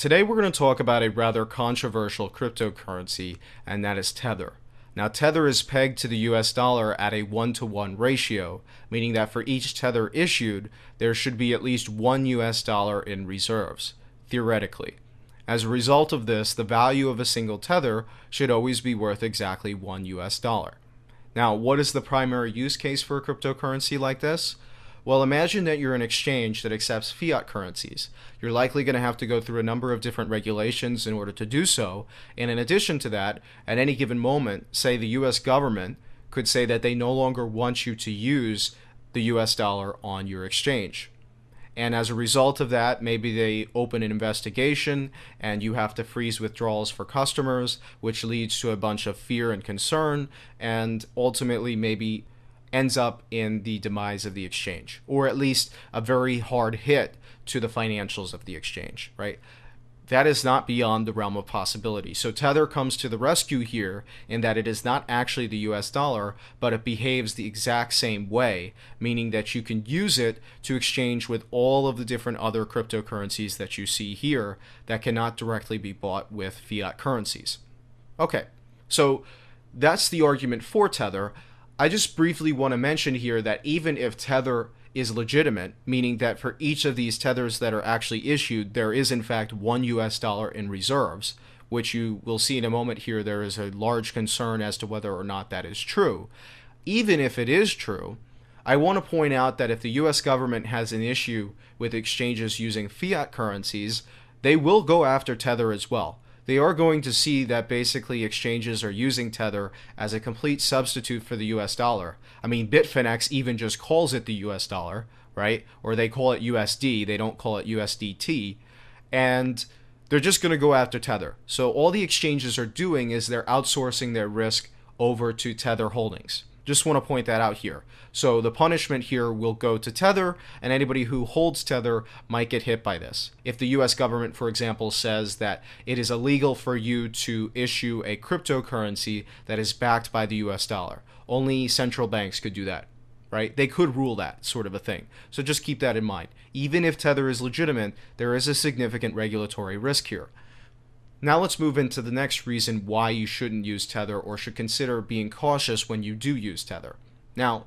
Today we're going to talk about a rather controversial cryptocurrency, and that is Tether. Now, Tether is pegged to the US dollar at a 1-to-1 ratio, meaning that for each Tether issued, there should be at least one US dollar in reserves, theoretically. As a result of this, the value of a single Tether should always be worth exactly one US dollar. Now, what is the primary use case for a cryptocurrency like this? Well, imagine that you're an exchange that accepts fiat currencies. You're likely going to have to go through a number of different regulations in order to do so. And in addition to that, at any given moment, say the US government could say that they no longer want you to use the US dollar on your exchange. And as a result of that, maybe they open an investigation and you have to freeze withdrawals for customers, which leads to a bunch of fear and concern, and ultimately maybe ends up in the demise of the exchange, or at least a very hard hit to the financials of the exchange, right? That is not beyond the realm of possibility. So Tether comes to the rescue here in that it is not actually the US dollar, but it behaves the exact same way, meaning that you can use it to exchange with all of the different other cryptocurrencies that you see here that cannot directly be bought with fiat currencies. Okay, so that's the argument for Tether. I just briefly want to mention here that even if Tether is legitimate, meaning that for each of these Tethers that are actually issued, there is in fact one US dollar in reserves, which you will see in a moment here, there is a large concern as to whether or not that is true. Even if it is true, I want to point out that if the US government has an issue with exchanges using fiat currencies, they will go after Tether as well. They are going to see that basically exchanges are using Tether as a complete substitute for the US dollar. I mean, Bitfinex even just calls it the US dollar, right? Or they call it USD, they don't call it USDT. And they're just going to go after Tether. So all the exchanges are doing is they're outsourcing their risk over to Tether Holdings. Just want to point that out here. So the punishment here will go to Tether, and anybody who holds Tether might get hit by this. If the US government, for example, says that it is illegal for you to issue a cryptocurrency that is backed by the US dollar, only central banks could do that, right? They could rule that sort of a thing. So just keep that in mind. Even if Tether is legitimate, there is a significant regulatory risk here. Now let's move into the next reason why you shouldn't use Tether or should consider being cautious when you do use Tether. Now,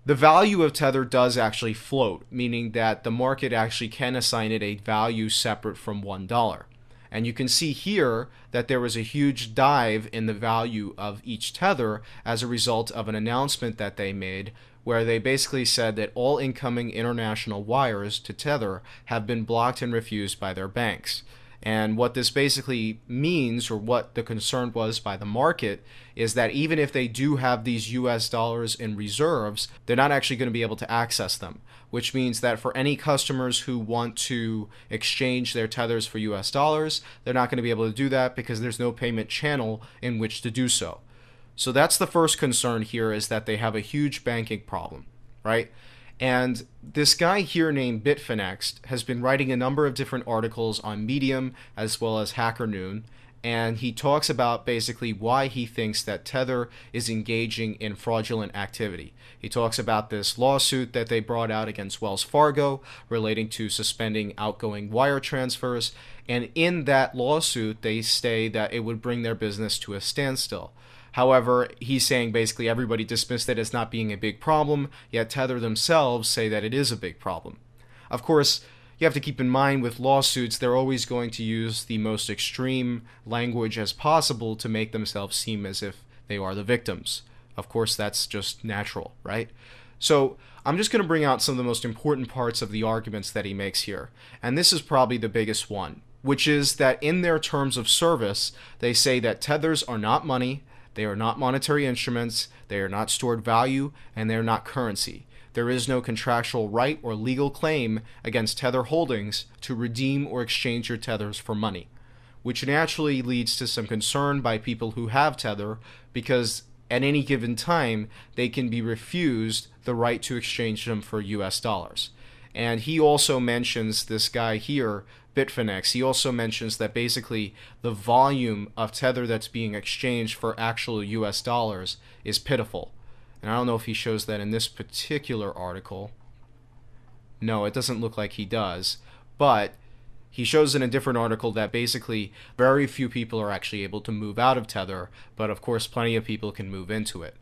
the value of Tether does actually float, meaning that the market actually can assign it a value separate from $1. And you can see here that there was a huge dive in the value of each Tether as a result of an announcement that they made where they basically said that all incoming international wires to Tether have been blocked and refused by their banks. And what this basically means, or what the concern was by the market, is that even if they do have these US dollars in reserves, they're not actually going to be able to access them, which means that for any customers who want to exchange their Tethers for US dollars, they're not going to be able to do that because there's no payment channel in which to do so. So that's the first concern here, is that they have a huge banking problem, right? And this guy here named Bitfinex has been writing a number of different articles on Medium as well as Hacker Noon, and he talks about basically why he thinks that Tether is engaging in fraudulent activity. He talks about this lawsuit that they brought out against Wells Fargo relating to suspending outgoing wire transfers, and in that lawsuit they say that it would bring their business to a standstill. However, he's saying basically everybody dismissed it as not being a big problem, yet Tether themselves say that it is a big problem. Of course, you have to keep in mind with lawsuits, they're always going to use the most extreme language as possible to make themselves seem as if they are the victims. Of course, that's just natural, right? So I'm just going to bring out some of the most important parts of the arguments that he makes here. And this is probably the biggest one, which is that in their terms of service, they say that Tethers are not money, they are not monetary instruments, they are not stored value, and they are not currency. There is no contractual right or legal claim against Tether Holdings to redeem or exchange your Tethers for money, which naturally leads to some concern by people who have Tether, because at any given time they can be refused the right to exchange them for US dollars. And he also mentions this guy here, Bitfinex. He also mentions that basically the volume of Tether that's being exchanged for actual US dollars is pitiful. And I don't know if he shows that in this particular article. No, it doesn't look like he does. But He shows in a different article that basically very few people are actually able to move out of Tether, but of course plenty of people can move into it.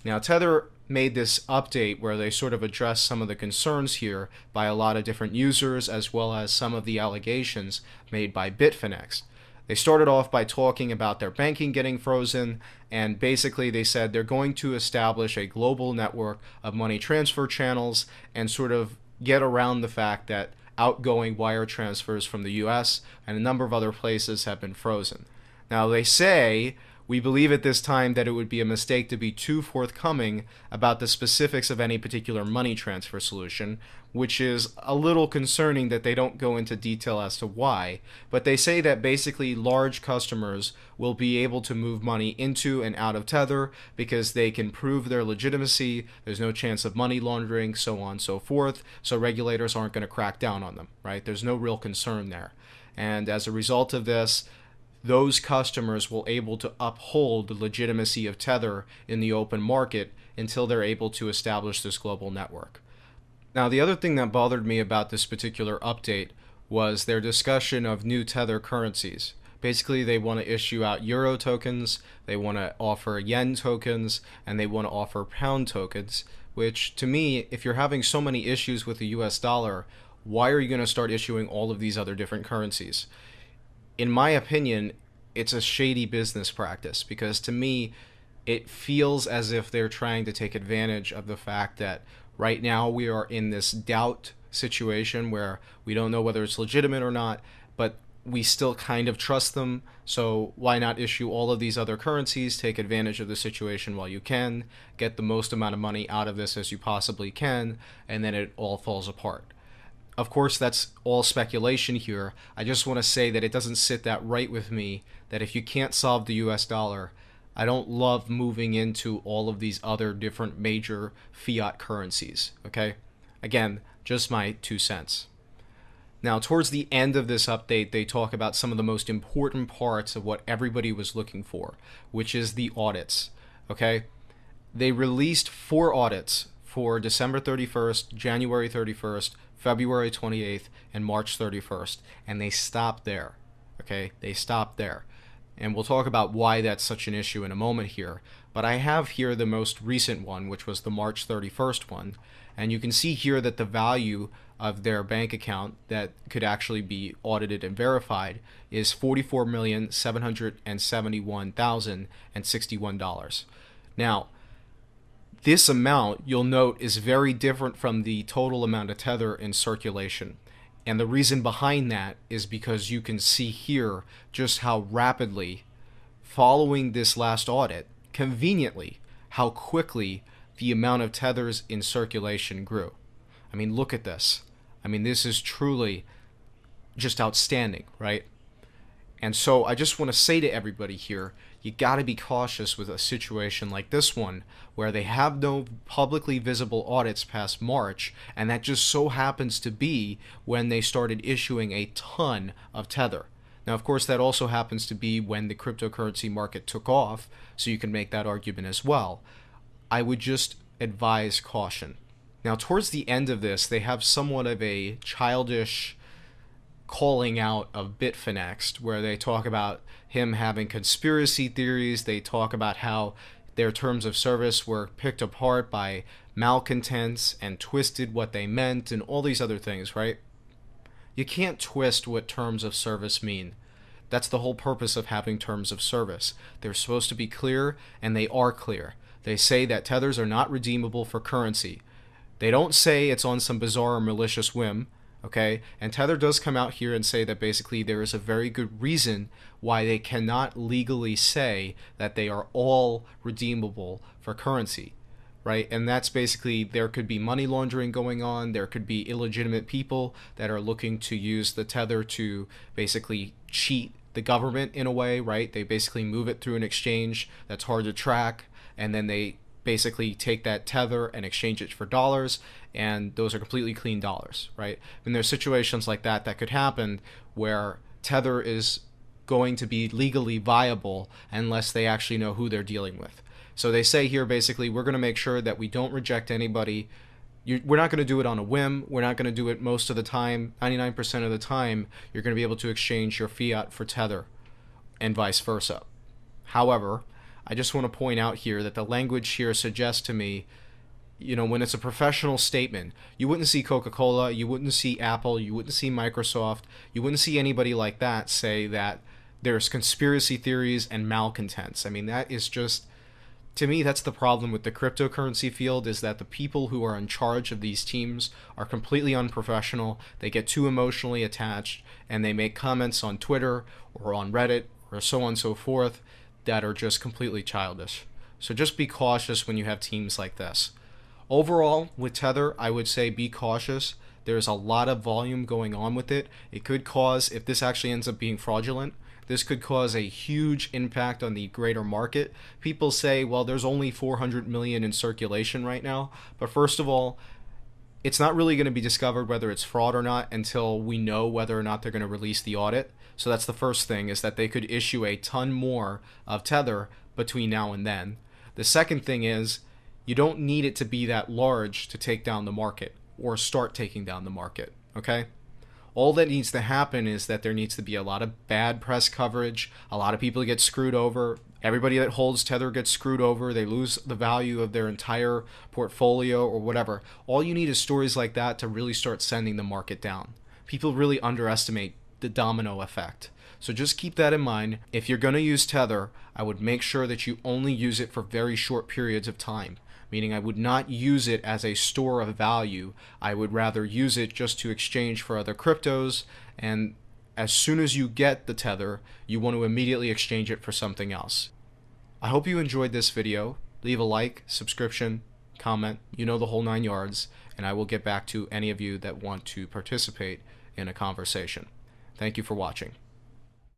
Now, Tether made this update where they sort of address some of the concerns here by a lot of different users, as well as some of the allegations made by Bitfinex. They started off by talking about their banking getting frozen, and basically they said they're going to establish a global network of money transfer channels and sort of get around the fact that outgoing wire transfers from the US and a number of other places have been frozen. Now, they say, we believe at this time that it would be a mistake to be too forthcoming about the specifics of any particular money transfer solution, which is a little concerning that they don't go into detail as to why. But they say that basically large customers will be able to move money into and out of Tether because they can prove their legitimacy, there's no chance of money laundering, so on and so forth, so regulators aren't going to crack down on them, right? There's no real concern there. And as a result of this, those customers will able to uphold the legitimacy of Tether in the open market until they're able to establish this global network. Now, the other thing that bothered me about this particular update was their discussion of new Tether currencies. Basically, they want to issue out Euro tokens, they want to offer Yen tokens, and they want to offer Pound tokens, which to me, if you're having so many issues with the US dollar, why are you going to start issuing all of these other different currencies? In my opinion, it's a shady business practice because to me, it feels as if they're trying to take advantage of the fact that right now we are in this doubt situation where we don't know whether it's legitimate or not, but we still kind of trust them. So why not issue all of these other currencies, take advantage of the situation while you can, get the most amount of money out of this as you possibly can, and then it all falls apart. Of course, that's all speculation here. I just want to say that it doesn't sit that right with me that if you can't solve the US dollar, I don't love moving into all of these other different major fiat currencies, okay? Again, just my 2 cents. Now, towards the end of this update, they talk about some of the most important parts of what everybody was looking for, which is the audits, okay? They released 4 audits for December 31st, January 31st, February 28th, and March 31st, and they stopped there, okay? They stopped there. And we'll talk about why that's such an issue in a moment here. But I have here the most recent one, which was the March 31st one, and you can see here that the value of their bank account that could actually be audited and verified is $44,771,061. Now, this amount, you'll note, is very different from the total amount of Tether in circulation. And the reason behind that is because you can see here just how rapidly, following this last audit, conveniently, how quickly the amount of Tethers in circulation grew. I mean, look at this. I mean, this is truly just outstanding, right? And so I just want to say to everybody here, you got to be cautious with a situation like this one where they have no publicly visible audits past March, and that just so happens to be when they started issuing a ton of Tether. Now, of course, that also happens to be when the cryptocurrency market took off, so you can make that argument as well. I would just advise caution. Now, towards the end of this, they have somewhat of a childish calling out of Bitfinex, where they talk about him having conspiracy theories. They talk about how their terms of service were picked apart by malcontents and twisted what they meant and all these other things, right? You can't twist what terms of service mean. That's the whole purpose of having terms of service. They're supposed to be clear, and they are clear. They say that tethers are not redeemable for currency. They don't say it's on some bizarre or malicious whim. Okay, and Tether does come out here and say that basically there is a very good reason why they cannot legally say that they are all redeemable for currency, right? And that's basically there could be money laundering going on, there could be illegitimate people that are looking to use the Tether to basically cheat the government in a way, right? They basically move it through an exchange that's hard to track, and then they basically take that Tether and exchange it for dollars, and those are completely clean dollars, right? And there's situations like that that could happen where Tether is going to be legally viable unless they actually know who they're dealing with. So they say here basically we're going to make sure that we don't reject anybody We're not going to do it on a whim. We're not going to do it most of the time. 99% of the time, you're going to be able to exchange your fiat for Tether and vice versa. However, I just want to point out here that the language here suggests to me, when it's a professional statement, you wouldn't see Coca-Cola, you wouldn't see Apple, you wouldn't see Microsoft, you wouldn't see anybody like that say that there's conspiracy theories and malcontents. I mean, that is just, to me, that's the problem with the cryptocurrency field, is that the people who are in charge of these teams are completely unprofessional. They get too emotionally attached, and they make comments on Twitter or on Reddit or so on and so forth that are just completely childish. So just be cautious when you have teams like this. Overall, with Tether, I would say be cautious. There's a lot of volume going on with it. It could cause, if this actually ends up being fraudulent, this could cause a huge impact on the greater market. People say, well, there's only 400 million in circulation right now. But first of all, it's not really going to be discovered whether it's fraud or not until we know whether or not they're going to release the audit. So that's the first thing, is that they could issue a ton more of Tether between now and then. The second thing is, you don't need it to be that large to take down the market or start taking down the market, okay? All that needs to happen is that there needs to be a lot of bad press coverage, a lot of people get screwed over, everybody that holds Tether gets screwed over, they lose the value of their entire portfolio or whatever. All you need is stories like that to really start sending the market down. People really underestimate the domino effect. So just keep that in mind. If you're going to use Tether, I would make sure that you only use it for very short periods of time. Meaning I would not use it as a store of value. I would rather use it just to exchange for other cryptos, and as soon as you get the Tether, you want to immediately exchange it for something else. I hope you enjoyed this video. Leave a like, subscription, comment, the whole 9 yards, and I will get back to any of you that want to participate in a conversation. Thank you for watching.